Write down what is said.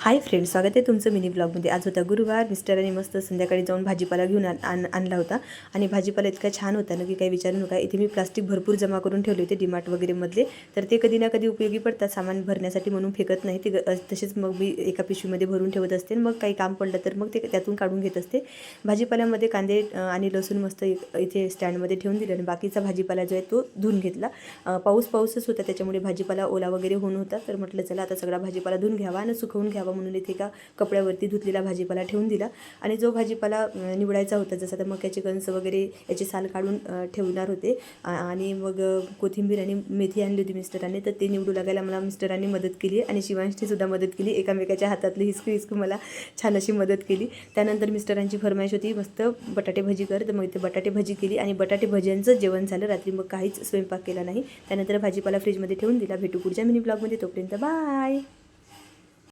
Hi friends, स्वागत आहे तुमचं मिनी ब्लॉगमध्ये। आज होता गुरुवार। मिस्टरांनी मस्त संध्याकाळी जाऊन भाजीपाला घेऊन आणला होता आणि भाजीपाला इतका छान होता ना की काही विचारू नका। इथे मी प्लास्टिक भरपूर जमा करून ठेवले होते डीमार्ट वगैरे मधले, तर ते कधी ना कधी उपयोगी पडतात सामान भरण्यासाठी म्हणून फेकत नाही ते। तसेच मग मी एका पिशवीमध्ये भरून ठेवत असते, मग काही काम पडलं तर मग ते त्यातून काढून घेत असते। भाजीपाल्यामध्ये कांदे आणि लसूण मस्त इथे स्टँडमध्ये ठेवून दिले आणि बाकीचा भाजीपाला जो आहे तो धुवून घेतला। पाऊसच होता त्याच्यामुळे भाजीपाला ओला वगैरे होऊन होता, तर म्हटलं चला आता सगळा भाजीपाला धुवून घ्यावा आणि सुकवून घ्यावा म्हणून इथे एका कपड्यावरती धुतलेला भाजीपाला ठेवून दिला। आणि जो भाजीपाला निवडायचा होता, जसं तर मक्याचे कणस वगैरे याचे साल काढून ठेवणार होते आणि मग कोथिंबीर आणि मेथी आणली होती मिस्टरांनी, तर ते निवडू लागायला मला मिस्टरांनी मदत केली आणि शिवांशची सुद्धा मदत केली। एकामेकाच्या हातातली हिसकू मला छान अशी मदत केली। त्यानंतर मिस्टरांची फरमाईश होती मस्त बटाटे भजी कर, तर मग इथे बटाटे भजी केली आणि बटाटे भज्यांचं जेवण झालं। रात्री मग काहीच स्वयंपाक केला नाही। त्यानंतर भाजीपाला फ्रीजमध्ये ठेवून दिला। भेटू पुढच्या मिनी ब्लॉगमध्ये, तोपर्यंत बाय।